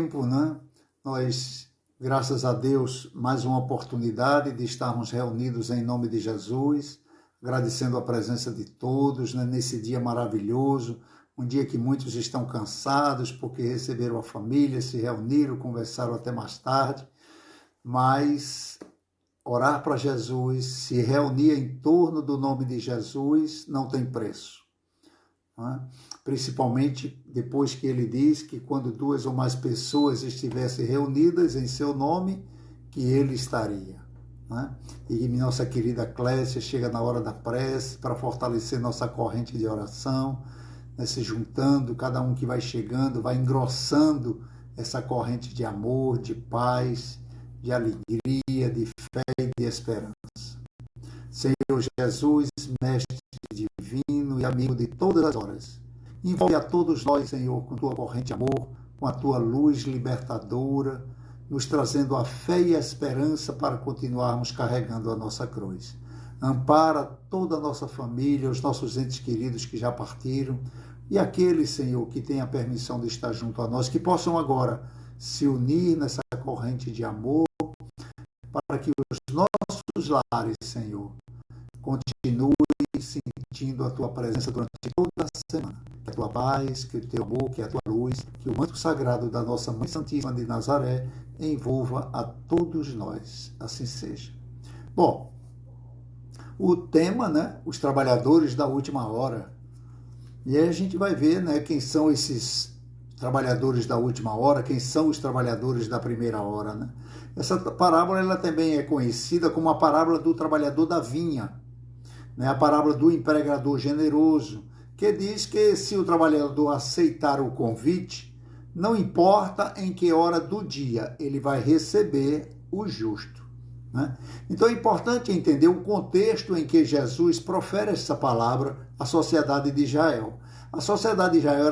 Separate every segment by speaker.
Speaker 1: tempo, né? Nós, graças a Deus, mais uma oportunidade de estarmos reunidos em nome de Jesus, agradecendo a presença de todos, né? Nesse dia maravilhoso, um dia que muitos estão cansados porque receberam a família, se reuniram, conversaram até mais tarde, mas orar para Jesus, se reunir em torno do nome de Jesus, não tem preço. Principalmente depois que ele diz que quando 2 ou mais pessoas estivessem reunidas em seu nome, que ele estaria. E nossa querida Clécia chega na hora da prece para fortalecer nossa corrente de oração, se juntando, cada um que vai chegando, vai engrossando essa corrente de amor, de paz, de alegria, de fé e de esperança. Senhor Jesus, Mestre divino e amigo de todas as horas, envolve a todos nós, Senhor, com tua corrente de amor, com a tua luz libertadora, nos trazendo a fé e a esperança para continuarmos carregando a nossa cruz. Ampara toda a nossa família, os nossos entes queridos que já partiram e aqueles, Senhor, que têm a permissão de estar junto a nós, que possam agora se unir nessa corrente de amor para que os nossos lares, Senhor, continue sentindo a tua presença durante toda a semana. Que a tua paz, que o teu amor, que a tua luz, que o manto sagrado da nossa Mãe Santíssima de Nazaré envolva a todos nós. Assim seja. Bom, o tema, né? Os trabalhadores da última hora. E aí a gente vai ver, né? Quem são esses trabalhadores da última hora, quem são os trabalhadores da primeira hora, né? Essa parábola ela também é conhecida como a parábola do trabalhador da vinha, né? A parábola do empregador generoso, que diz que se o trabalhador aceitar o convite, não importa em que hora do dia, ele vai receber o justo, né? Então é importante entender o contexto em que Jesus profere essa palavra à sociedade de Israel. A sociedade de Israel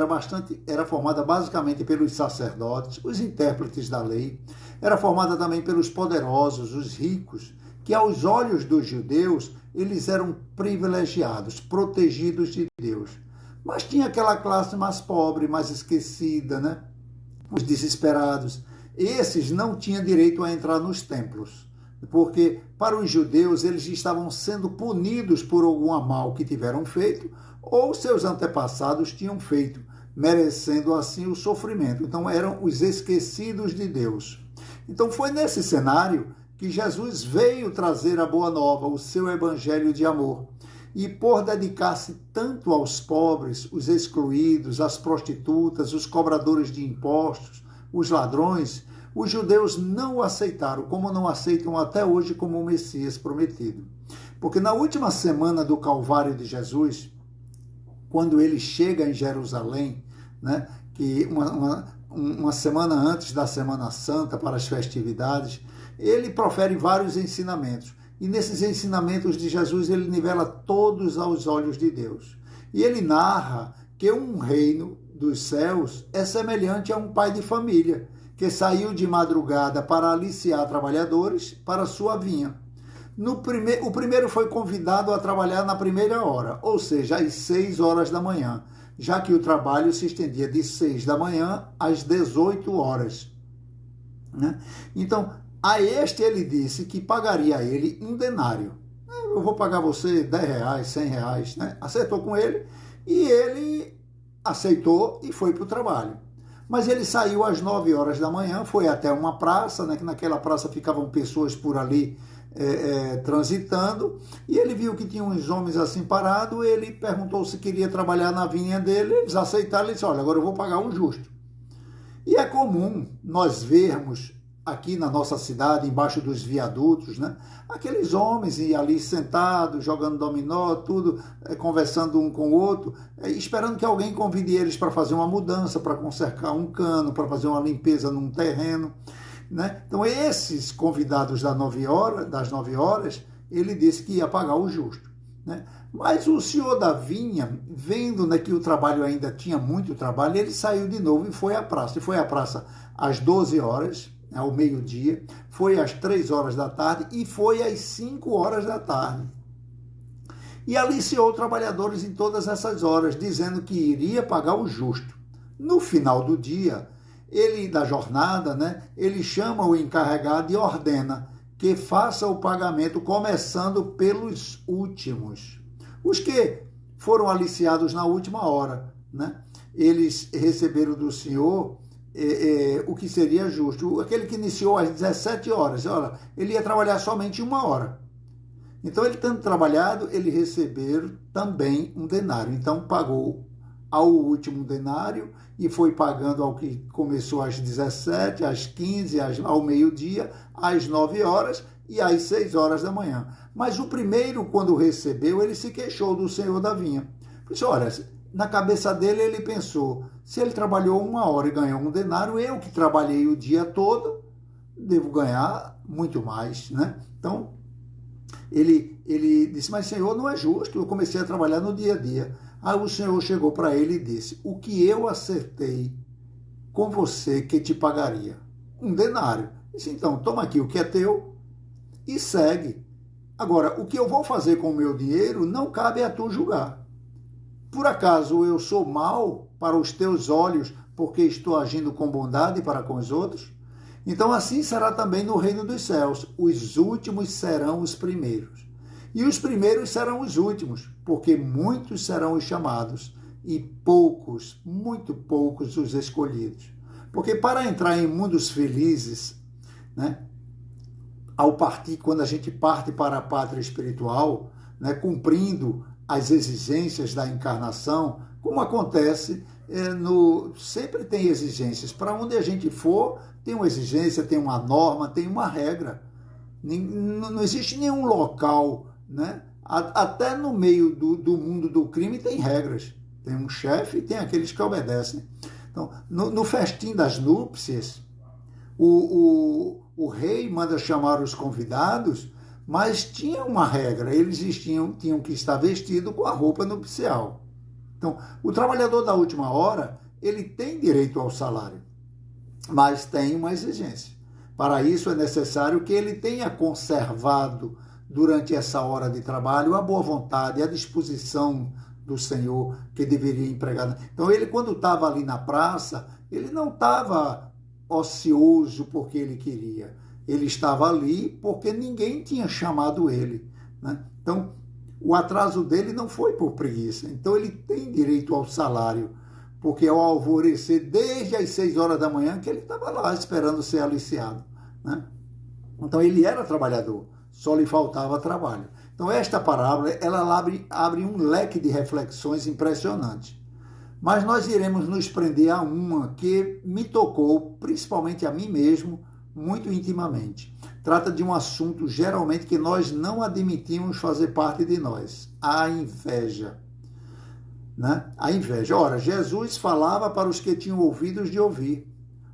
Speaker 1: era formada basicamente pelos sacerdotes, os intérpretes da lei, era formada também pelos poderosos, os ricos, que aos olhos dos judeus, eles eram privilegiados, protegidos de Deus. Mas tinha aquela classe mais pobre, mais esquecida, né? Os desesperados. Esses não tinham direito a entrar nos templos, porque para os judeus eles estavam sendo punidos por algum mal que tiveram feito ou seus antepassados tinham feito, merecendo assim o sofrimento. Então eram os esquecidos de Deus. Então foi nesse cenário que Jesus veio trazer a boa nova, o seu evangelho de amor. E por dedicar-se tanto aos pobres, os excluídos, as prostitutas, os cobradores de impostos, os ladrões, os judeus não o aceitaram, como não aceitam até hoje como o Messias prometido. Porque na última semana do Calvário de Jesus, quando ele chega em Jerusalém, né, que uma semana antes da Semana Santa, para as festividades, ele profere vários ensinamentos. E nesses ensinamentos de Jesus, ele nivela todos aos olhos de Deus. E ele narra que um reino dos céus é semelhante a um pai de família, que saiu de madrugada para aliciar trabalhadores para sua vinha. O primeiro foi convidado a trabalhar na primeira hora, ou seja, às 6 horas da manhã, já que o trabalho se estendia de 6 da manhã às 18 horas. Né? Então, a este ele disse que pagaria a ele um denário. Eu vou pagar você R$10, R$100, né? Acertou com ele e ele aceitou e foi para o trabalho. Mas ele saiu às 9 horas da manhã, foi até uma praça, né? Que naquela praça ficavam pessoas por ali transitando, e ele viu que tinha uns homens assim parados, ele perguntou se queria trabalhar na vinha dele, eles aceitaram, ele disse, olha, agora eu vou pagar um justo. E é comum nós vermos aqui na nossa cidade, embaixo dos viadutos, né? Aqueles homens ali sentados, jogando dominó, tudo, conversando um com o outro, esperando que alguém convide eles para fazer uma mudança, para consertar um cano, para fazer uma limpeza num terreno, né? Então, esses convidados das 9 horas, ele disse que ia pagar o justo, né? Mas o senhor da vinha, vendo, né, que o trabalho ainda tinha muito trabalho, ele saiu de novo e foi à praça. E foi à praça às 12 horas, ao meio-dia, foi às 3 horas da tarde e foi às 5 horas da tarde. E aliciou trabalhadores em todas essas horas, dizendo que iria pagar o justo. No final do dia, ele, da jornada, né, ele chama o encarregado e ordena que faça o pagamento começando pelos últimos. Os que foram aliciados na última hora, né? Eles receberam do Senhor o que seria justo. Aquele que iniciou às 17 horas, olha, ele ia trabalhar somente 1 hora. Então, ele tendo trabalhado, ele recebeu também um denário. Então, pagou ao último denário e foi pagando ao que começou às 17, às 15, ao meio-dia, às 9 horas e às 6 horas da manhã. Mas o primeiro, quando recebeu, ele se queixou do senhor da vinha. Disse, olha, na cabeça dele ele pensou, se ele trabalhou 1 hora e ganhou um denário, eu que trabalhei o dia todo, devo ganhar muito mais, né? Então, ele disse, mas senhor, não é justo, eu comecei a trabalhar no dia a dia. Aí o senhor chegou para ele e disse, o que eu acertei com você que te pagaria? Um denário. Disse, então, toma aqui o que é teu e segue. Agora, o que eu vou fazer com o meu dinheiro não cabe a tu julgar. Por acaso eu sou mau para os teus olhos porque estou agindo com bondade para com os outros? Então assim será também no reino dos céus. Os últimos serão os primeiros. E os primeiros serão os últimos, porque muitos serão os chamados e poucos, muito poucos os escolhidos. Porque para entrar em mundos felizes, né, quando a gente parte para a pátria espiritual, né, cumprindo as exigências da encarnação, como acontece, sempre tem exigências. Para onde a gente for, tem uma exigência, tem uma norma, tem uma regra. Não existe nenhum local, né? Até no meio do mundo do crime tem regras. Tem um chefe e tem aqueles que obedecem. Então, no festim das núpcias, o rei manda chamar os convidados, mas tinha uma regra, eles tinham que estar vestidos com a roupa nupcial. Então, o trabalhador da última hora, ele tem direito ao salário, mas tem uma exigência. Para isso é necessário que ele tenha conservado, durante essa hora de trabalho, a boa vontade, a disposição do Senhor que deveria empregar. Então, ele, quando estava ali na praça, ele não estava ocioso porque ele queria. Ele estava ali porque ninguém tinha chamado ele, né? Então, o atraso dele não foi por preguiça. Então, ele tem direito ao salário, porque ao alvorecer, desde as 6 horas da manhã, que ele estava lá esperando ser aliciado, né? Então, ele era trabalhador, só lhe faltava trabalho. Então, esta parábola, ela abre um leque de reflexões impressionantes. Mas nós iremos nos prender a uma que me tocou, principalmente a mim mesmo, muito intimamente. Trata de um assunto, geralmente, que nós não admitimos fazer parte de nós. A inveja. Né? A inveja. Ora, Jesus falava para os que tinham ouvidos de ouvir.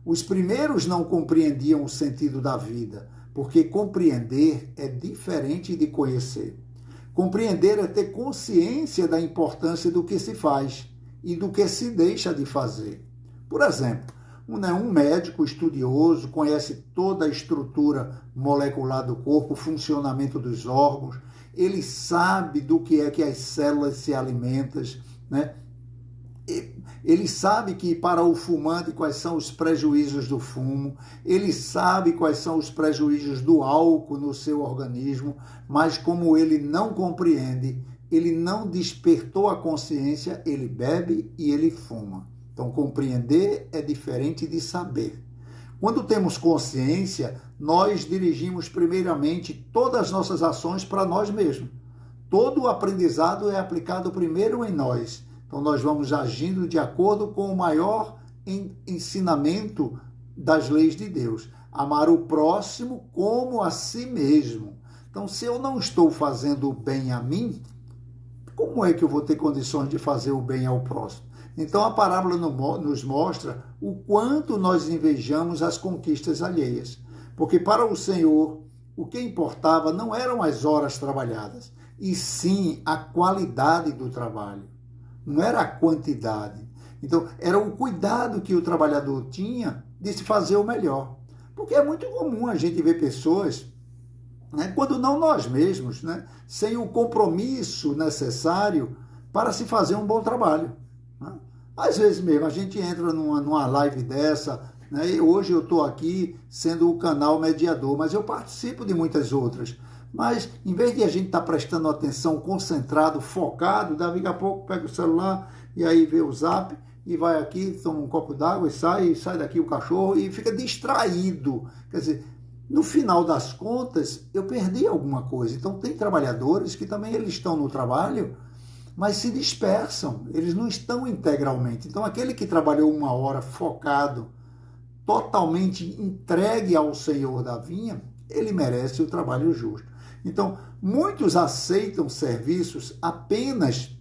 Speaker 1: Os primeiros não compreendiam o sentido da vida, porque compreender é diferente de conhecer. Compreender é ter consciência da importância do que se faz e do que se deixa de fazer. Por exemplo, um médico estudioso conhece toda a estrutura molecular do corpo, o funcionamento dos órgãos, ele sabe do que é que as células se alimentam, né? Ele sabe que para o fumante quais são os prejuízos do fumo, ele sabe quais são os prejuízos do álcool no seu organismo, mas como ele não compreende, ele não despertou a consciência, ele bebe e ele fuma. Então, compreender é diferente de saber. Quando temos consciência, nós dirigimos primeiramente todas as nossas ações para nós mesmos. Todo o aprendizado é aplicado primeiro em nós. Então, nós vamos agindo de acordo com o maior ensinamento das leis de Deus. Amar o próximo como a si mesmo. Então, se eu não estou fazendo o bem a mim, como é que eu vou ter condições de fazer o bem ao próximo? Então, a parábola nos mostra o quanto nós invejamos as conquistas alheias. Porque para o Senhor, o que importava não eram as horas trabalhadas, e sim a qualidade do trabalho. Não era a quantidade. Então, era o cuidado que o trabalhador tinha de se fazer o melhor. Porque é muito comum a gente ver pessoas, né, quando não nós mesmos, né, sem o compromisso necessário para se fazer um bom trabalho. Às vezes mesmo, a gente entra numa live dessa, né? E hoje eu estou aqui sendo o canal mediador, mas eu participo de muitas outras. Mas, em vez de a gente estar prestando atenção, concentrado, focado, daqui a pouco pega o celular e aí vê o zap e vai aqui, toma um copo d'água e sai daqui o cachorro e fica distraído. Quer dizer, no final das contas, eu perdi alguma coisa. Então, tem trabalhadores que também eles estão no trabalho, mas se dispersam, eles não estão integralmente. Então, aquele que trabalhou 1 hora focado, totalmente entregue ao Senhor da vinha, ele merece o trabalho justo. Então, muitos aceitam serviços apenas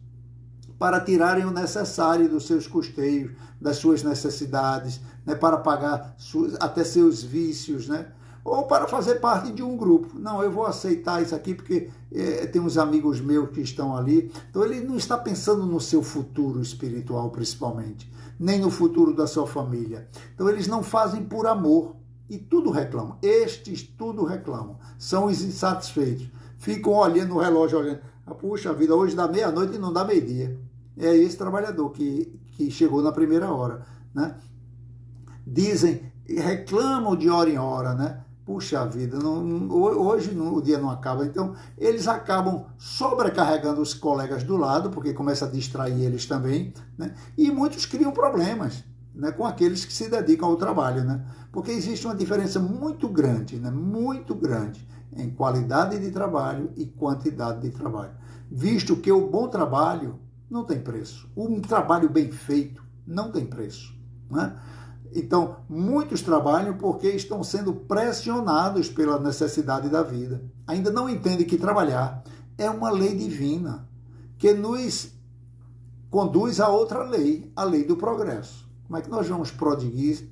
Speaker 1: para tirarem o necessário dos seus custeios, das suas necessidades, né, para pagar até seus vícios, né, ou para fazer parte de um grupo. Não, eu vou aceitar isso aqui porque tem uns amigos meus que estão ali. Então, ele não está pensando no seu futuro espiritual, principalmente, nem no futuro da sua família. Então, eles não fazem por amor. E tudo reclamam. Estes tudo reclamam. São os insatisfeitos. Ficam olhando o relógio, olhando. Puxa vida, hoje dá meia-noite e não dá meio-dia. É esse trabalhador que chegou na primeira hora, né? Dizem, reclamam de hora em hora, né? Puxa vida, hoje o dia não acaba. Então, eles acabam sobrecarregando os colegas do lado, porque começa a distrair eles também, né? E muitos criam problemas, né, com aqueles que se dedicam ao trabalho, né? Porque existe uma diferença muito grande, né, muito grande, em qualidade de trabalho e quantidade de trabalho. Visto que o bom trabalho não tem preço. Um trabalho bem feito não tem preço, né? Então, muitos trabalham porque estão sendo pressionados pela necessidade da vida. Ainda não entendem que trabalhar é uma lei divina, que nos conduz a outra lei, a lei do progresso. Como é que nós vamos prosseguir,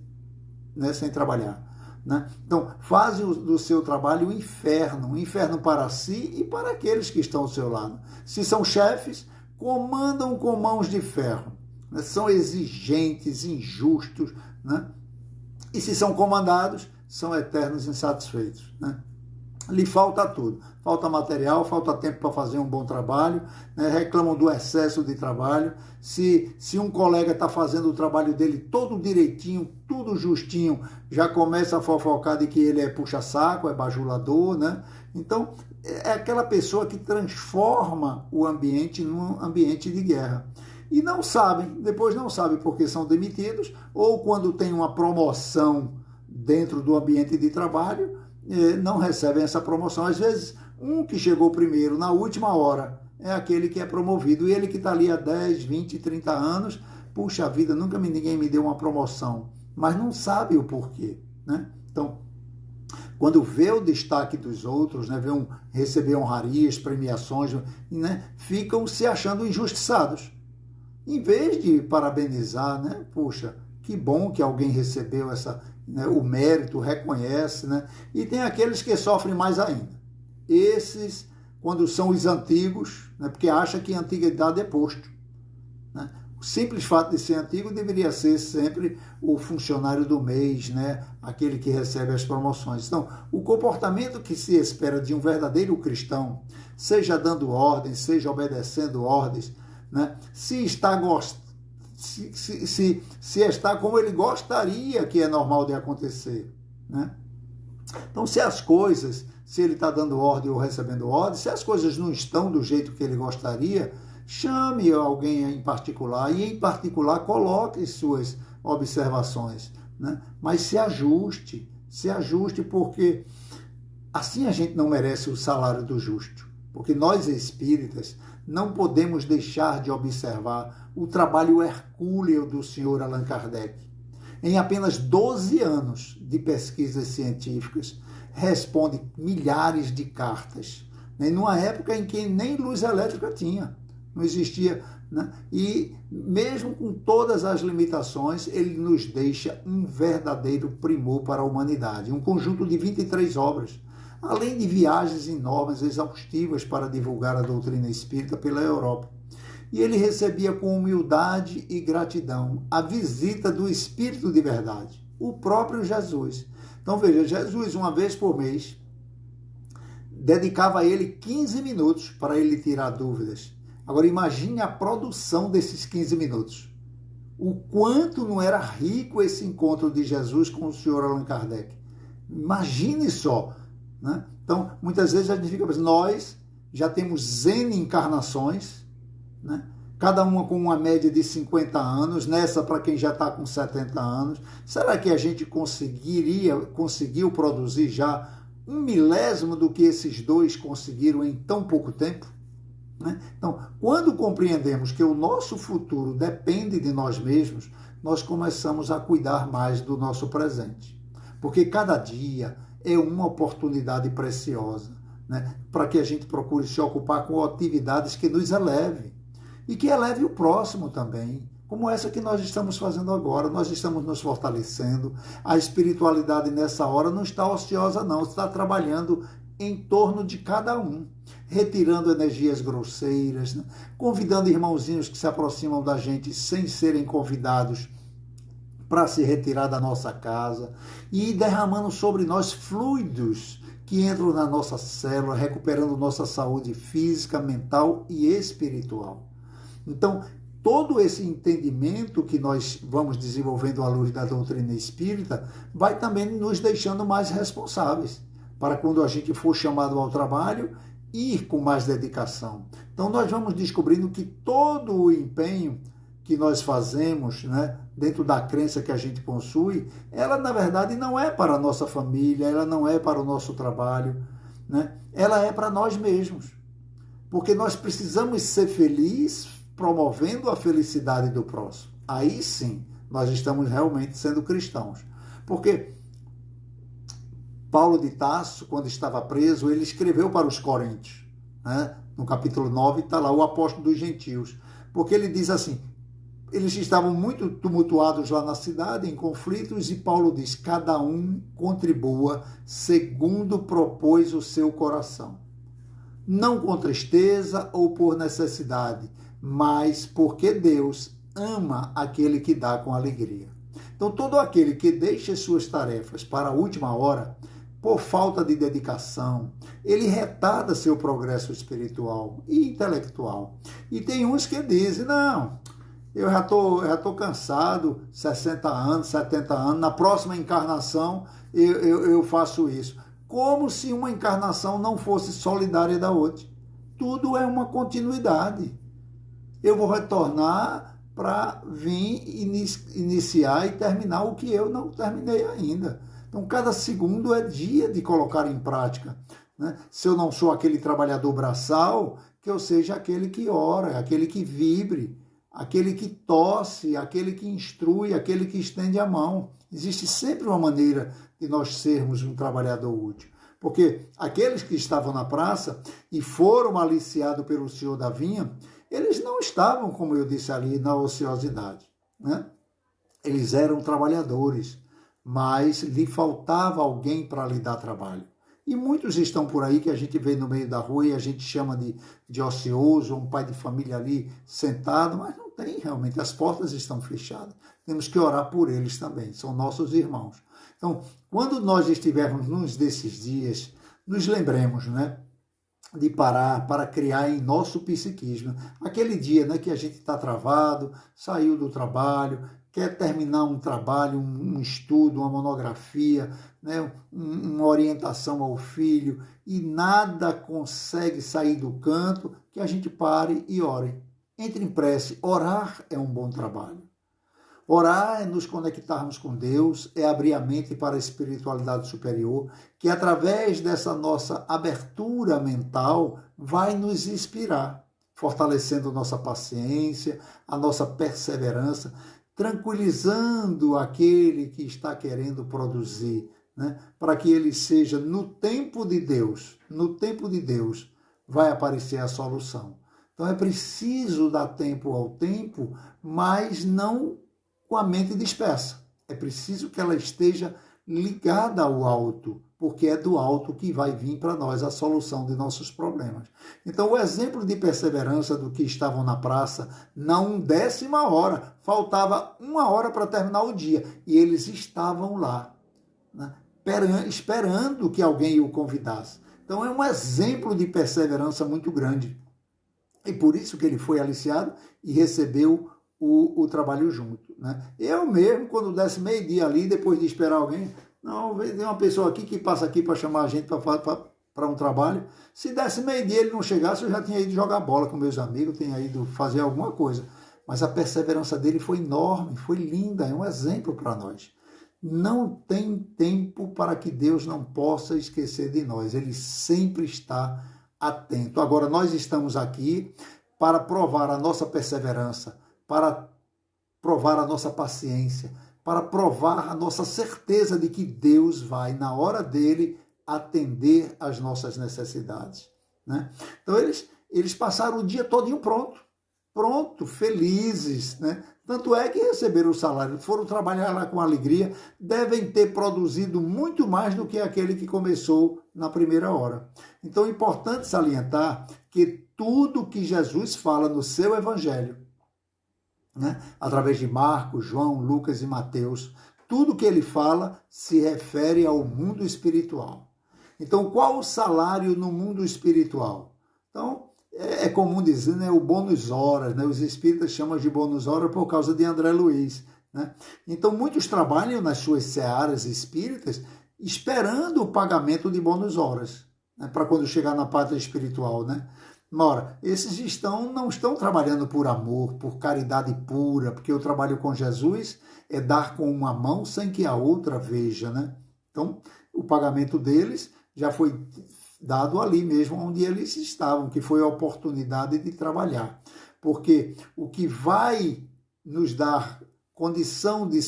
Speaker 1: né, sem trabalhar? Né? Então, fazem do seu trabalho um inferno para si e para aqueles que estão ao seu lado. Se são chefes, comandam com mãos de ferro, né? São exigentes, injustos, né? E se são comandados, são eternos insatisfeitos, né? Lhe falta tudo, falta material, falta tempo para fazer um bom trabalho, né? Reclamam do excesso de trabalho. Se um colega está fazendo o trabalho dele todo direitinho, tudo justinho, já começa a fofocar de que ele é puxa-saco, é bajulador, né? Então, é aquela pessoa que transforma o ambiente num ambiente de guerra. E não sabem, depois não sabem porque são demitidos, ou quando tem uma promoção dentro do ambiente de trabalho, não recebem essa promoção. Às vezes, um que chegou primeiro, na última hora, é aquele que é promovido. E ele que está ali há 10, 20, 30 anos, puxa vida, nunca ninguém me deu uma promoção. Mas não sabe o porquê, né? Então, quando vê o destaque dos outros, né, receber honrarias, premiações, né, ficam se achando injustiçados. Em vez de parabenizar, né, puxa, que bom que alguém recebeu né, o mérito, reconhece, né? E tem aqueles que sofrem mais ainda. Esses, quando são os antigos, né, porque acha que a antiguidade é posto, né? O simples fato de ser antigo deveria ser sempre o funcionário do mês, né? Aquele que recebe as promoções. Então, o comportamento que se espera de um verdadeiro cristão, seja dando ordens, seja obedecendo ordens, né? Se está como ele gostaria que é normal de acontecer, né? Então, se ele está dando ordem ou recebendo ordem, se as coisas não estão do jeito que ele gostaria, chame alguém em particular e, em particular, coloque suas observações, né? Mas se ajuste, porque assim a gente não merece o salário do justo. Porque nós espíritas não podemos deixar de observar o trabalho hercúleo do senhor Allan Kardec. Em apenas 12 anos de pesquisas científicas, responde milhares de cartas, né? Numa época em que nem luz elétrica tinha, não existia, né? E mesmo com todas as limitações, ele nos deixa um verdadeiro primor para a humanidade, um conjunto de 23 obras, além de viagens enormes, exaustivas para divulgar a doutrina espírita pela Europa. E ele recebia com humildade e gratidão a visita do Espírito de verdade, o próprio Jesus. Então veja, Jesus, uma vez por mês, dedicava a ele 15 minutos para ele tirar dúvidas. Agora imagine a produção desses 15 minutos. o quanto não era rico esse encontro de Jesus com o senhor Allan Kardec. Imagine só, né? Então, muitas vezes a gente fica pensando, nós já temos N encarnações, né? Cada uma com uma média de 50 anos, nessa para quem já está com 70 anos. Será que a gente conseguiu produzir já 1/1000 do que esses dois conseguiram em tão pouco tempo? Né? Então, quando compreendemos que o nosso futuro depende de nós mesmos, nós começamos a cuidar mais do nosso presente. Porque cada dia é uma oportunidade preciosa, né? Para que a gente procure se ocupar com atividades que nos elevem e que eleve o próximo também, como essa que nós estamos fazendo agora. Nós estamos nos fortalecendo. A espiritualidade nessa hora não está ociosa, não, está trabalhando em torno de cada um, retirando energias grosseiras, né? Convidando irmãozinhos que se aproximam da gente sem serem convidados para se retirar da nossa casa e derramando sobre nós fluidos que entram na nossa célula, recuperando nossa saúde física, mental e espiritual. Então, todo esse entendimento que nós vamos desenvolvendo à luz da doutrina espírita vai também nos deixando mais responsáveis para quando a gente for chamado ao trabalho, ir com mais dedicação. Então, nós vamos descobrindo que todo o empenho que nós fazemos, né, dentro da crença que a gente possui, ela, na verdade, não é para a nossa família, ela não é para o nosso trabalho, né? Ela é para nós mesmos. Porque nós precisamos ser felizes promovendo a felicidade do próximo. Aí sim, nós estamos realmente sendo cristãos. Porque Paulo de Tarso, quando estava preso, ele escreveu para os Coríntios, né? No capítulo 9 está lá o apóstolo dos gentios, porque ele diz assim, eles estavam muito tumultuados lá na cidade, em conflitos, e Paulo diz, cada um contribua segundo propôs o seu coração, não com tristeza ou por necessidade, mas porque Deus ama aquele que dá com alegria. Então, todo aquele que deixa suas tarefas para a última hora, por falta de dedicação, ele retarda seu progresso espiritual e intelectual. E tem uns que dizem, não, eu já tô cansado, 60 anos, 70 anos, na próxima encarnação eu faço isso. Como se uma encarnação não fosse solidária da outra. Tudo é uma continuidade. Eu vou retornar para vir iniciar e terminar o que eu não terminei ainda. Então, cada segundo é dia de colocar em prática, né? Se eu não sou aquele trabalhador braçal, que eu seja aquele que ora, aquele que vibre, aquele que tosse, aquele que instrui, aquele que estende a mão. Existe sempre uma maneira de nós sermos um trabalhador útil. Porque aqueles que estavam na praça e foram aliciados pelo senhor da vinha, eles não estavam, como eu disse ali, na ociosidade, né? Eles eram trabalhadores, mas lhe faltava alguém para lhe dar trabalho. E muitos estão por aí que a gente vê no meio da rua e a gente chama de ocioso, um pai de família ali sentado, mas não tem realmente, as portas estão fechadas. Temos que orar por eles também, são nossos irmãos. Então, quando nós estivermos num desses dias, nos lembremos, né, de parar para criar em nosso psiquismo. Aquele dia, né, que a gente está travado, saiu do trabalho, quer terminar um trabalho, um estudo, uma monografia, né, uma orientação ao filho, e nada consegue sair do canto, que a gente pare e ore. Entre em prece. Orar é um bom trabalho. Orar é nos conectarmos com Deus, é abrir a mente para a espiritualidade superior, que através dessa nossa abertura mental vai nos inspirar, fortalecendo nossa paciência, a nossa perseverança, tranquilizando aquele que está querendo produzir, né? Para que ele seja no tempo de Deus, vai aparecer a solução. Então é preciso dar tempo ao tempo, mas não com a mente dispersa. É preciso que ela esteja ligada ao alto, porque é do alto que vai vir para nós a solução de nossos problemas. Então, o exemplo de perseverança do que estavam na praça, não 10ª hora, faltava 1 hora para terminar o dia, e eles estavam lá, né, esperando que alguém o convidasse. Então, é um exemplo de perseverança muito grande. E por isso que ele foi aliciado e recebeu o trabalho junto. né? Eu mesmo, quando desse meio-dia ali, depois de esperar alguém, não, tem uma pessoa aqui que passa aqui para chamar a gente para um trabalho. Se desse meio-dia ele não chegasse, eu já tinha ido jogar bola com meus amigos, tinha ido fazer alguma coisa. Mas a perseverança dele foi enorme, foi linda, é um exemplo para nós. Não tem tempo para que Deus não possa esquecer de nós. Ele sempre está atento. Agora, nós estamos aqui para provar a nossa perseverança, para provar a nossa paciência, para provar a nossa certeza de que Deus vai, na hora dele, atender às nossas necessidades, né? Então, eles passaram o dia todinho pronto, felizes, né? Tanto é que receberam o salário, foram trabalhar lá com alegria, devem ter produzido muito mais do que aquele que começou na primeira hora. Então é importante salientar que tudo que Jesus fala no seu evangelho, né, através de Marcos, João, Lucas e Mateus, tudo que ele fala se refere ao mundo espiritual. Então, qual o salário no mundo espiritual? Então, é comum dizer, né, o bônus horas, né, os espíritas chamam de bônus horas por causa de André Luiz, né? Então, muitos trabalham nas suas searas espíritas esperando o pagamento de bônus horas, né, para quando chegar na pátria espiritual, né? Ora, esses não estão trabalhando por amor, por caridade pura, porque o trabalho com Jesus é dar com uma mão sem que a outra veja, né? Então, o pagamento deles já foi dado ali mesmo onde eles estavam, que foi a oportunidade de trabalhar. Porque o que vai nos dar condição de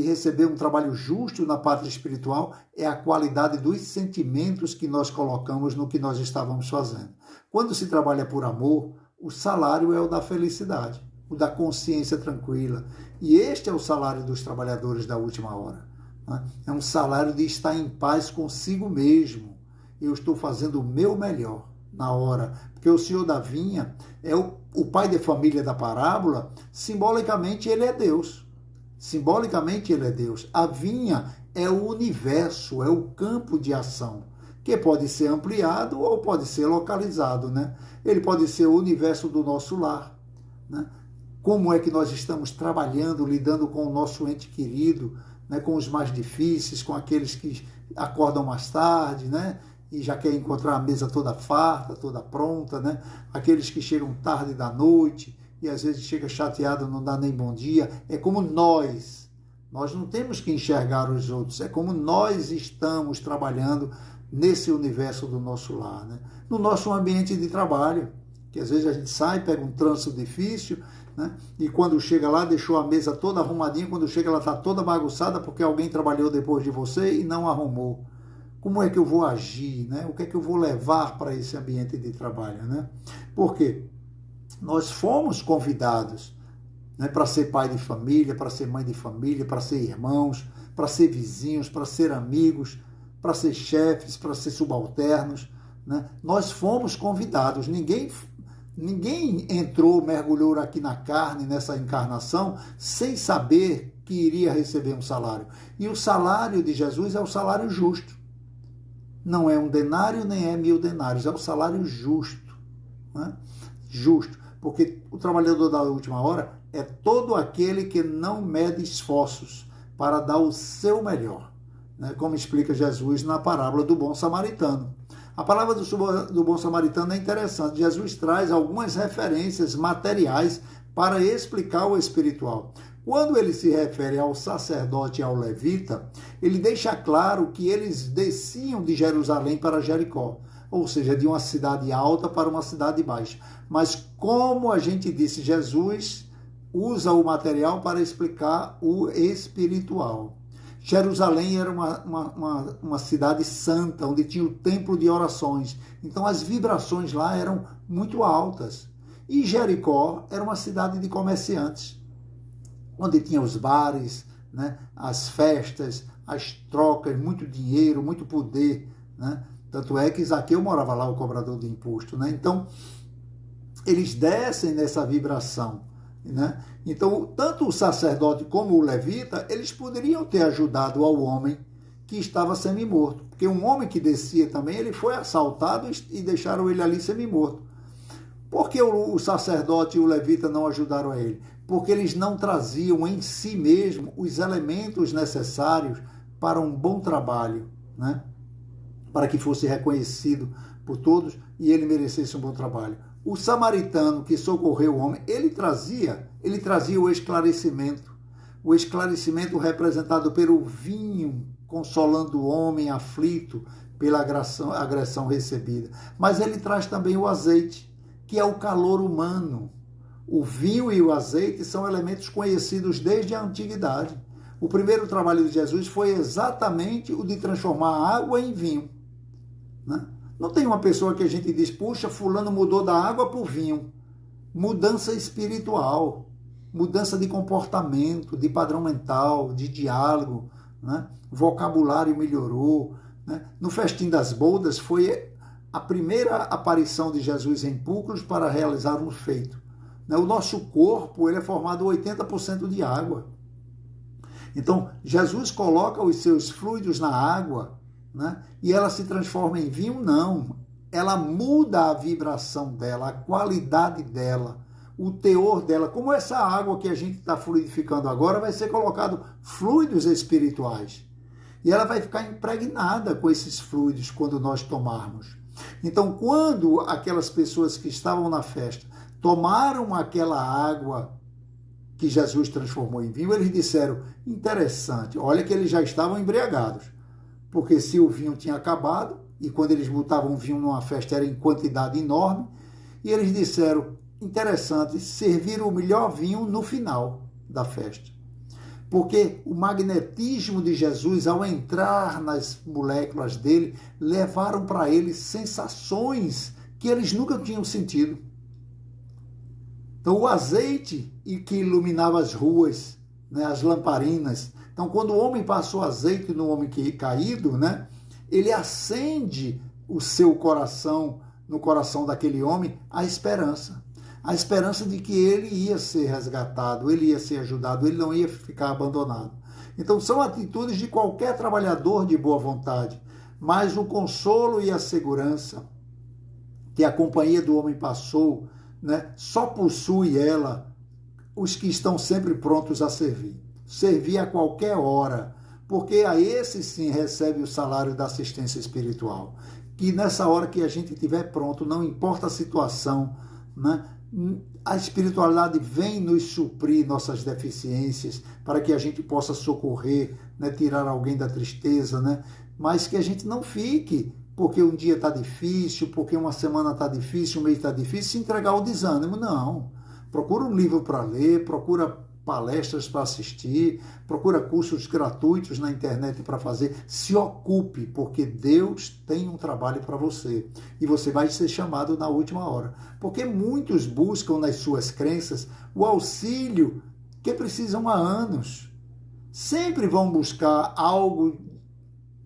Speaker 1: receber um trabalho justo na pátria espiritual é a qualidade dos sentimentos que nós colocamos no que nós estávamos fazendo. Quando se trabalha por amor, o salário é o da felicidade, o da consciência tranquila. E este é o salário dos trabalhadores da última hora, né? É um salário de estar em paz consigo mesmo. Eu estou fazendo o meu melhor na hora. Porque o senhor da vinha é o pai de família da parábola, simbolicamente ele é Deus. Simbolicamente ele é Deus. A vinha é o universo, é o campo de ação, que pode ser ampliado ou pode ser localizado, né? Ele pode ser o universo do nosso lar, né? Como é que nós estamos trabalhando, lidando com o nosso ente querido, né? Com os mais difíceis, com aqueles que acordam mais tarde, né? E já querem encontrar a mesa toda farta, toda pronta, né? Aqueles que chegam tarde da noite e às vezes chega chateado, não dá nem bom dia. É como nós não temos que enxergar os outros, é como nós estamos trabalhando nesse universo do nosso lar, né? No nosso ambiente de trabalho, que às vezes a gente sai, pega um trânsito difícil, né? E quando chega lá, deixou a mesa toda arrumadinha, quando chega ela está toda bagunçada porque alguém trabalhou depois de você e não arrumou. Como é que eu vou agir, né? O que é que eu vou levar para esse ambiente de trabalho, né? Porque nós fomos convidados, né, para ser pai de família, para ser mãe de família, para ser irmãos, para ser vizinhos, para ser amigos, para ser chefes, para ser subalternos, né? Nós fomos convidados. Ninguém entrou, mergulhou aqui na carne, nessa encarnação, sem saber que iria receber um salário. E o salário de Jesus é o salário justo. Não é um denário, nem é 1000 denários, é o salário justo, né? Justo, porque o trabalhador da última hora é todo aquele que não mede esforços para dar o seu melhor, né? Como explica Jesus na parábola do bom samaritano. A palavra do bom samaritano é interessante. Jesus traz algumas referências materiais para explicar o espiritual. Quando ele se refere ao sacerdote e ao levita, ele deixa claro que eles desciam de Jerusalém para Jericó, ou seja, de uma cidade alta para uma cidade baixa. Mas como a gente disse, Jesus usa o material para explicar o espiritual. Jerusalém era uma cidade santa, onde tinha o templo de orações. Então as vibrações lá eram muito altas. E Jericó era uma cidade de comerciantes, onde tinha os bares, né, as festas, as trocas, muito dinheiro, muito poder, né? Tanto é que Zaqueu morava lá, o cobrador de imposto, né? Então, eles descem nessa vibração, né? Então, tanto o sacerdote como o levita, eles poderiam ter ajudado ao homem que estava semi-morto, porque um homem que descia também, ele foi assaltado e deixaram ele ali semi-morto. Por que o sacerdote e o levita não ajudaram a ele? porque eles não traziam em si mesmo os elementos necessários para um bom trabalho, né? Para que fosse reconhecido por todos e ele merecesse um bom trabalho. O samaritano que socorreu o homem, ele trazia o esclarecimento representado pelo vinho, consolando o homem aflito pela agressão recebida. Mas ele traz também o azeite, que é o calor humano. O vinho e o azeite são elementos conhecidos desde a antiguidade. O primeiro trabalho de Jesus foi exatamente o de transformar a água em vinho, né? Não tem uma pessoa que a gente diz, puxa, fulano mudou da água para o vinho. Mudança espiritual, mudança de comportamento, de padrão mental, de diálogo, né? Vocabulário melhorou, né? No festim das bodas foi a primeira aparição de Jesus em púlpitos para realizar um feito. O nosso corpo ele é formado 80% de água. Então, Jesus coloca os seus fluidos na água, né? E ela se transforma em vinho? Não. Ela muda a vibração dela, a qualidade dela, o teor dela. Como essa água que a gente está fluidificando agora vai ser colocado fluidos espirituais. E ela vai ficar impregnada com esses fluidos quando nós tomarmos. Então, quando aquelas pessoas que estavam na festa tomaram aquela água que Jesus transformou em vinho, eles disseram, interessante, olha que eles já estavam embriagados, porque se o vinho tinha acabado, e quando eles botavam vinho numa festa era em quantidade enorme, e eles disseram, interessante, servir o melhor vinho no final da festa. Porque o magnetismo de Jesus, ao entrar nas moléculas dele, levaram para ele sensações que eles nunca tinham sentido. Então, o azeite que iluminava as ruas, né, as lamparinas. Então, quando o homem passou azeite no homem caído, né, ele acende o seu coração, no coração daquele homem, a esperança. A esperança de que ele ia ser resgatado, ele ia ser ajudado, ele não ia ficar abandonado. Então, são atitudes de qualquer trabalhador de boa vontade, mas o consolo e a segurança que a companhia do homem passou, né, só possui ela os que estão sempre prontos a servir. Servir a qualquer hora, porque a esse sim recebe o salário da assistência espiritual. Que nessa hora que a gente estiver pronto, não importa a situação, né, a espiritualidade vem nos suprir nossas deficiências, para que a gente possa socorrer, né, tirar alguém da tristeza, né, mas que a gente não fique porque um dia está difícil, porque uma semana está difícil, um mês está difícil, se entregar ao desânimo. Não. Procura um livro para ler, procura palestras para assistir, procura cursos gratuitos na internet para fazer. Se ocupe, porque Deus tem um trabalho para você. E você vai ser chamado na última hora. Porque muitos buscam nas suas crenças o auxílio que precisam há anos. Sempre vão buscar algo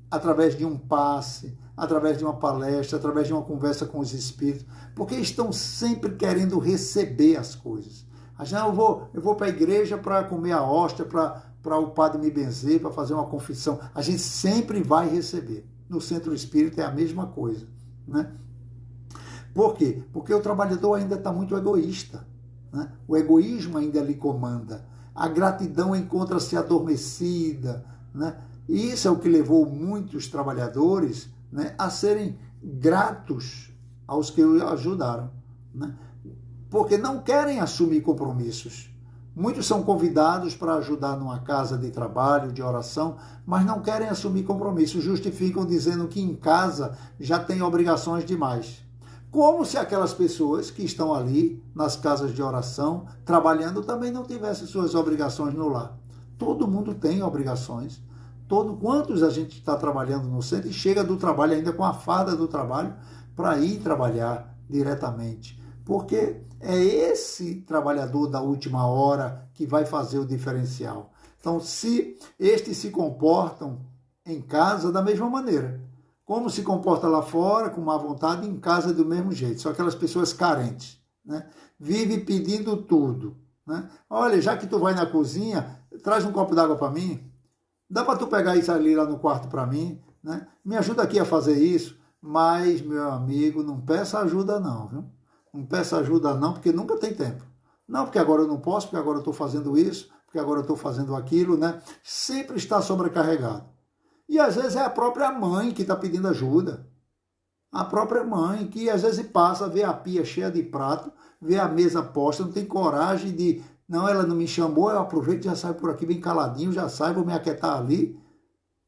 Speaker 1: através de um passe, através de uma palestra, através de uma conversa com os espíritos, porque estão sempre querendo receber as coisas. Eu vou para a igreja para comer a hóstia, para o padre me benzer, para fazer uma confissão. A gente sempre vai receber. No centro espírita é a mesma coisa, né? Por quê? Porque o trabalhador ainda está muito egoísta, né? O egoísmo ainda lhe comanda. A gratidão encontra-se adormecida, né? E isso é o que levou muitos trabalhadores, né, a serem gratos aos que o ajudaram, né? Porque não querem assumir compromissos. Muitos são convidados para ajudar numa casa de trabalho, de oração, mas não querem assumir compromissos, justificam dizendo que em casa já tem obrigações demais. Como se aquelas pessoas que estão ali nas casas de oração, trabalhando, também não tivessem suas obrigações no lar. Todo mundo tem obrigações. Quantos a gente está trabalhando no centro e chega do trabalho ainda com a farda do trabalho para ir trabalhar diretamente? Porque é esse trabalhador da última hora que vai fazer o diferencial. Então, se estes se comportam em casa da mesma maneira, como se comporta lá fora, com má vontade, em casa do mesmo jeito, são aquelas pessoas carentes, né? Vive pedindo tudo, né? Olha, já que tu vai na cozinha, traz um copo d'água para mim. Dá para tu pegar isso ali lá no quarto para mim, né? Me ajuda aqui a fazer isso, mas, meu amigo, não peça ajuda não, viu? Não peça ajuda não, porque nunca tem tempo. Não, porque agora eu não posso, porque agora eu estou fazendo isso, porque agora eu estou fazendo aquilo, né? Sempre está sobrecarregado. E às vezes é a própria mãe que está pedindo ajuda. A própria mãe que às vezes passa, vê a pia cheia de prato, vê a mesa posta, não tem coragem de... Não, ela não me chamou, eu aproveito e já saio por aqui bem caladinho, já saio, vou me aquietar ali.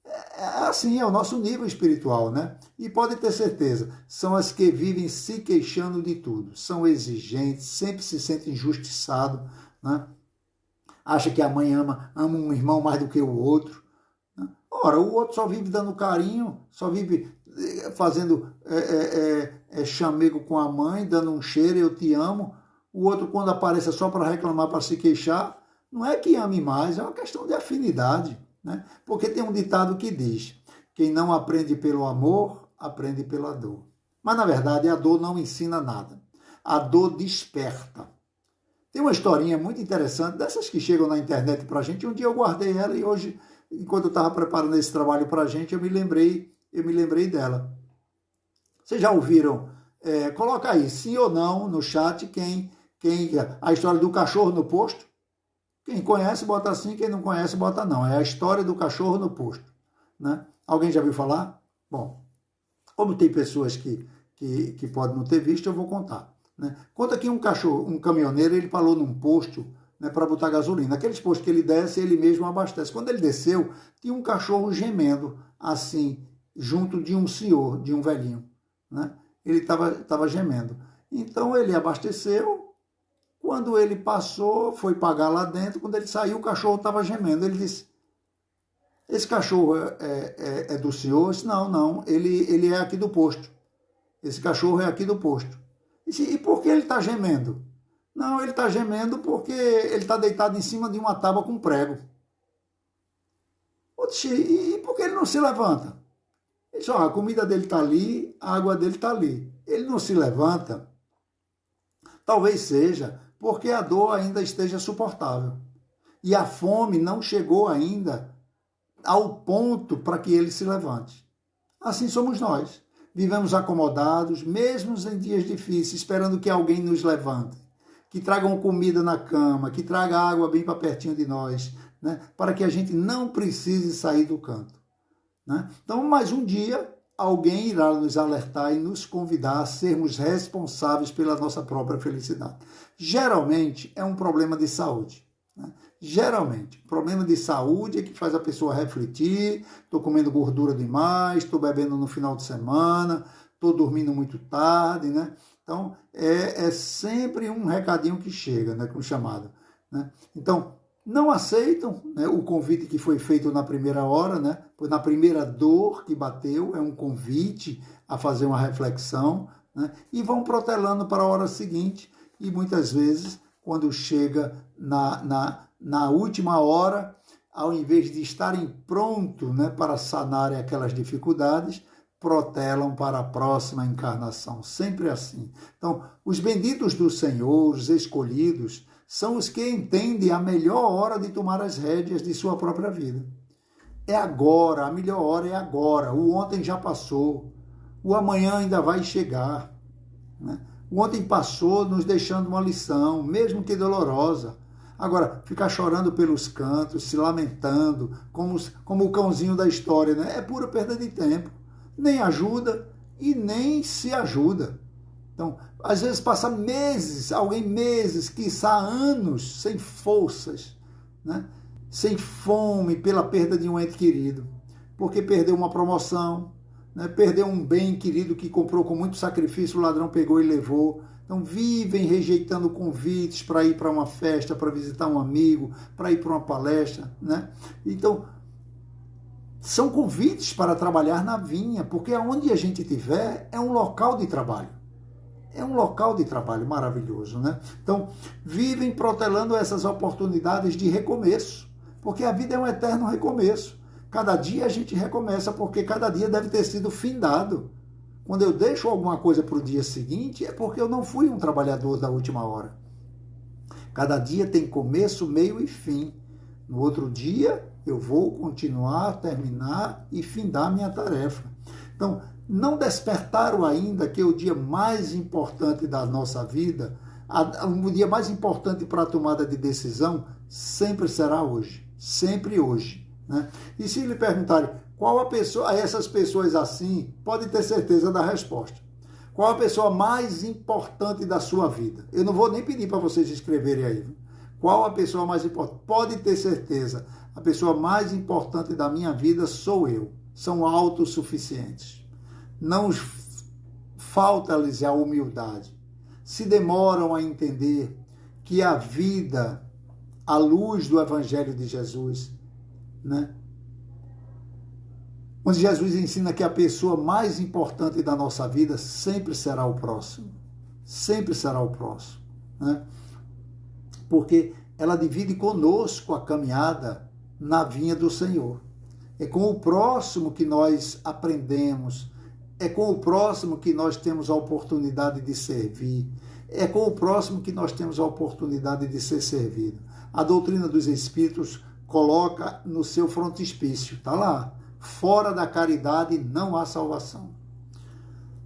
Speaker 1: É assim, é o nosso nível espiritual, né? E pode ter certeza, são as que vivem se queixando de tudo, são exigentes, sempre se sentem injustiçados, né? Acha que a mãe ama um irmão mais do que o outro. Né? Ora, o outro só vive dando carinho, só vive fazendo chamego com a mãe, dando um cheiro, eu te amo. O outro, quando aparece, é só para reclamar, para se queixar. Não é que ame mais, é uma questão de afinidade. Né? Porque tem um ditado que diz, quem não aprende pelo amor, aprende pela dor. Mas, na verdade, a dor não ensina nada. A dor desperta. Tem uma historinha muito interessante, dessas que chegam na internet para a gente. Um dia eu guardei ela e hoje, enquanto eu estava preparando esse trabalho para a gente, eu me lembrei dela. Vocês já ouviram? Coloca aí, sim ou não, no chat, a história do cachorro no posto. Quem conhece, bota sim, quem não conhece, bota não. É a história do cachorro no posto. Né? Alguém já viu falar? Bom, como tem pessoas que podem não ter visto, eu vou contar. Né? Conta que um caminhoneiro, ele parou num posto, né, para botar gasolina. Aqueles postos que ele desce, ele mesmo abastece. Quando ele desceu, tinha um cachorro gemendo, assim, junto de um senhor, de um velhinho. Né? Ele estava gemendo. Então ele abasteceu. Quando ele passou, foi pagar lá dentro, quando ele saiu, o cachorro estava gemendo. Ele disse, esse cachorro é do senhor? Eu disse, não, ele é aqui do posto. Esse cachorro é aqui do posto. Eu disse, e por que ele está gemendo? Não, ele está gemendo porque ele está deitado em cima de uma tábua com prego. Eu disse, e por que ele não se levanta? Ele disse, a comida dele está ali, a água dele está ali. Ele não se levanta, talvez seja porque a dor ainda esteja suportável. E a fome não chegou ainda ao ponto para que ele se levante. Assim somos nós. Vivemos acomodados, mesmo em dias difíceis, esperando que alguém nos levante, que tragam comida na cama, que traga água bem para pertinho de nós, né? Para que a gente não precise sair do canto. Né? Então, mais um dia, alguém irá nos alertar e nos convidar a sermos responsáveis pela nossa própria felicidade. Geralmente é um problema de saúde. Né? Geralmente, o problema de saúde é que faz a pessoa refletir, estou comendo gordura demais, estou bebendo no final de semana, estou dormindo muito tarde. Né? Então, é sempre um recadinho que chega, né, com chamado. Né? Então, não aceitam, né, o convite que foi feito na primeira hora, né, foi na primeira dor que bateu, é um convite a fazer uma reflexão, né, e vão protelando para a hora seguinte, e muitas vezes, quando chega na última hora, ao invés de estarem prontos, né, para sanarem aquelas dificuldades, protelam para a próxima encarnação, sempre assim. Então, os benditos do Senhor, os escolhidos, são os que entendem a melhor hora de tomar as rédeas de sua própria vida. É agora, a melhor hora é agora. O ontem já passou, o amanhã ainda vai chegar. Né? O ontem passou nos deixando uma lição, mesmo que dolorosa. Agora, ficar chorando pelos cantos, se lamentando, como o cãozinho da história, né? É pura perda de tempo. Nem ajuda e nem se ajuda. Então, às vezes passa meses, quiçá anos, sem forças, né? Sem fome pela perda de um ente querido, porque perdeu uma promoção, né? Perdeu um bem querido que comprou com muito sacrifício, o ladrão pegou e levou. Então, vivem rejeitando convites para ir para uma festa, para visitar um amigo, para ir para uma palestra. Né? Então, são convites para trabalhar na vinha, porque aonde a gente estiver é um local de trabalho. É um local de trabalho maravilhoso, né? Então, vivem protelando essas oportunidades de recomeço, porque a vida é um eterno recomeço. Cada dia a gente recomeça, porque cada dia deve ter sido findado. Quando eu deixo alguma coisa para o dia seguinte, é porque eu não fui um trabalhador da última hora. Cada dia tem começo, meio e fim. No outro dia, eu vou continuar, terminar e findar minha tarefa. Então, não despertaram ainda que o dia mais importante da nossa vida O dia mais importante para a tomada de decisão sempre será hoje. Sempre hoje. Né? E se lhe perguntarem qual a pessoa, essas pessoas assim, pode ter certeza da resposta. Qual a pessoa mais importante da sua vida? Eu não vou nem pedir para vocês escreverem aí. Viu? Qual a pessoa mais importante? Pode ter certeza. A pessoa mais importante da minha vida sou eu. São autossuficientes. Não falta-lhes a humildade. Se demoram a entender que a vida, à luz do Evangelho de Jesus, né? Onde Jesus ensina que a pessoa mais importante da nossa vida sempre será o próximo. Sempre será o próximo. Né? Porque ela divide conosco a caminhada na vinha do Senhor. É com o próximo que nós aprendemos, é com o próximo que nós temos a oportunidade de servir, é com o próximo que nós temos a oportunidade de ser servido. A doutrina dos Espíritos coloca no seu frontispício, está lá, fora da caridade não há salvação.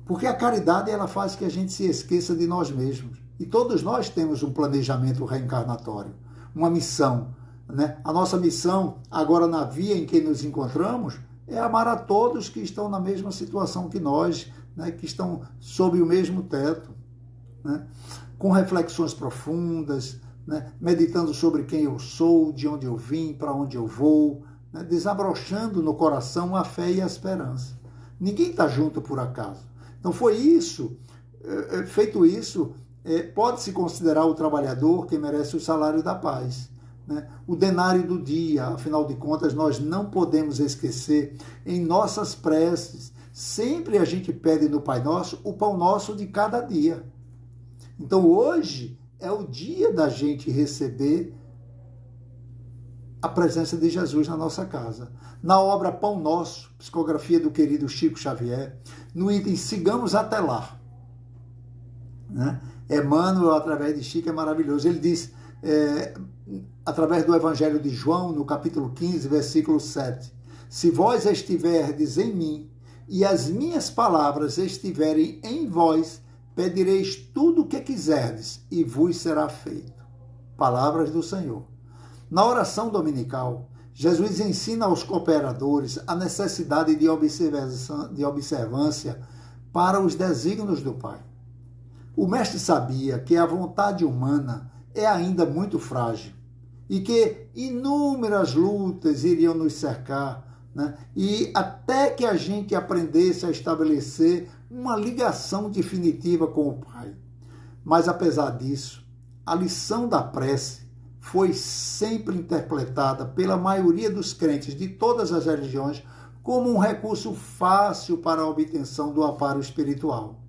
Speaker 1: Porque a caridade ela faz que a gente se esqueça de nós mesmos. E todos nós temos um planejamento reencarnatório, uma missão. Né? A nossa missão, agora na via em que nos encontramos, é amar a todos que estão na mesma situação que nós, né? Que estão sob o mesmo teto, né? Com reflexões profundas, né? Meditando sobre quem eu sou, de onde eu vim, para onde eu vou, né? Desabrochando no coração a fé e a esperança. Ninguém está junto por acaso. Então foi isso, feito isso, pode-se considerar o trabalhador que merece o salário da paz. Né? O denário do dia, afinal de contas, nós não podemos esquecer em nossas preces. Sempre a gente pede no Pai Nosso o pão nosso de cada dia. Então hoje é o dia da gente receber a presença de Jesus na nossa casa. Na obra Pão Nosso, psicografia do querido Chico Xavier, no item Sigamos até lá. Né? Emmanuel, através de Chico, é maravilhoso. Ele diz, através do Evangelho de João, no capítulo 15, versículo 7, se vós estiverdes em mim e as minhas palavras estiverem em vós, pedireis tudo o que quiserdes e vos será feito. Palavras do Senhor. Na oração dominical, Jesus ensina aos cooperadores a necessidade de observância para os desígnios do Pai. O mestre sabia que a vontade humana é ainda muito frágil e que inúmeras lutas iriam nos cercar, né? E até que a gente aprendesse a estabelecer uma ligação definitiva com o Pai. Mas apesar disso, a lição da prece foi sempre interpretada pela maioria dos crentes de todas as religiões como um recurso fácil para a obtenção do amparo espiritual.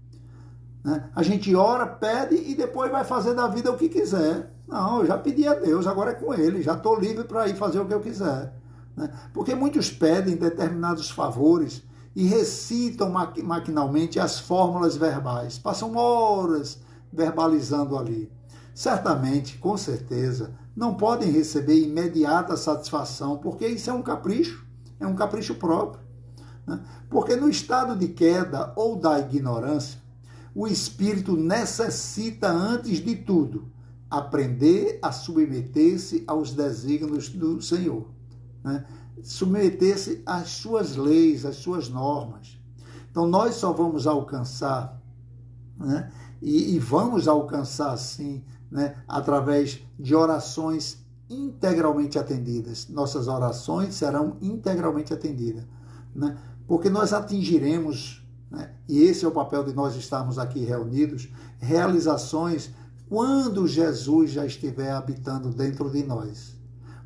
Speaker 1: Né? A gente ora, pede e depois vai fazer da vida o que quiser. Não, eu já pedi a Deus, agora é com Ele, já estou livre para ir fazer o que eu quiser. Né? Porque muitos pedem determinados favores e recitam maquinalmente as fórmulas verbais, passam horas verbalizando ali. Certamente, com certeza, não podem receber imediata satisfação, porque isso é um capricho próprio. Né? Porque no estado de queda ou da ignorância, o espírito necessita, antes de tudo, aprender a submeter-se aos desígnios do Senhor. Né? Submeter-se às suas leis, às suas normas. Então, nós só vamos alcançar, né? E vamos alcançar, sim, né? Através de orações integralmente atendidas. Nossas orações serão integralmente atendidas. Né? Porque nós atingiremos, né? E esse é o papel de nós estarmos aqui reunidos, realizações quando Jesus já estiver habitando dentro de nós.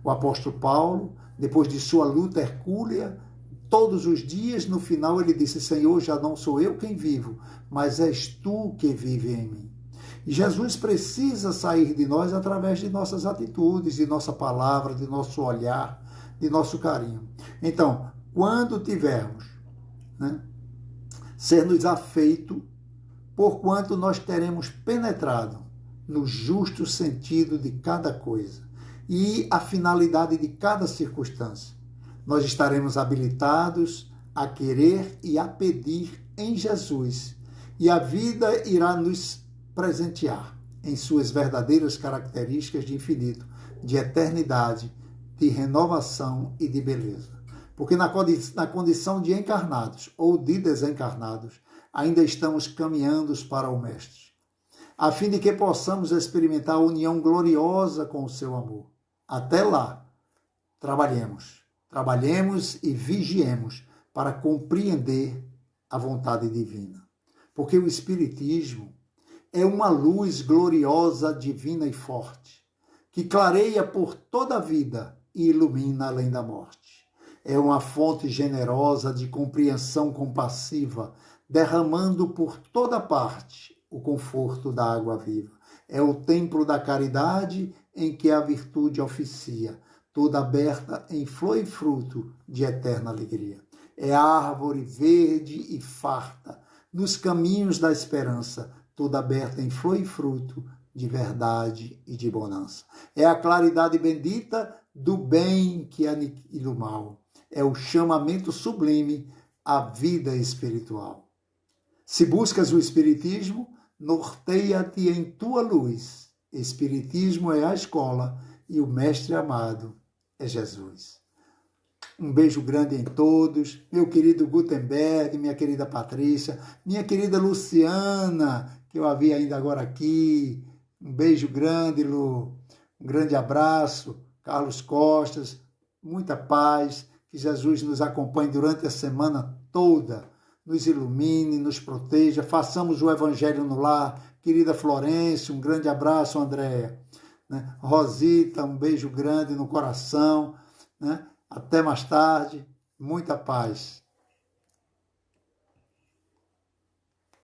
Speaker 1: O apóstolo Paulo, depois de sua luta hercúlea, todos os dias, no final, ele disse, Senhor, já não sou eu quem vivo, mas és tu que vive em mim. E Jesus precisa sair de nós através de nossas atitudes, de nossa palavra, de nosso olhar, de nosso carinho. Então, quando tivermos, né, ser-nos afeito, porquanto nós teremos penetrado no justo sentido de cada coisa e a finalidade de cada circunstância, nós estaremos habilitados a querer e a pedir em Jesus, e a vida irá nos presentear em suas verdadeiras características de infinito, de eternidade, de renovação e de beleza. Porque na condição de encarnados ou de desencarnados, ainda estamos caminhando para o Mestre, a fim de que possamos experimentar a união gloriosa com o seu amor. Até lá, trabalhemos e vigiemos para compreender a vontade divina. Porque o Espiritismo é uma luz gloriosa, divina e forte, que clareia por toda a vida e ilumina além da morte. É uma fonte generosa de compreensão compassiva, derramando por toda parte o conforto da água viva. É o templo da caridade em que a virtude oficia, toda aberta em flor e fruto de eterna alegria. É a árvore verde e farta, nos caminhos da esperança, toda aberta em flor e fruto de verdade e de bonança. É a claridade bendita do bem que aniquila o mal. É o chamamento sublime à vida espiritual. Se buscas o Espiritismo, norteia-te em tua luz. Espiritismo é a escola e o mestre amado é Jesus. Um beijo grande em todos, meu querido Gutenberg, minha querida Patrícia, minha querida Luciana, que eu a vi ainda agora aqui. Um beijo grande, Lu. Um grande abraço. Carlos Costas, muita paz. Que Jesus nos acompanhe durante a semana toda. Nos ilumine, nos proteja. Façamos o Evangelho no lar. Querida Florência, um grande abraço, Andréia. Rosita, um beijo grande no coração. Até mais tarde. Muita paz.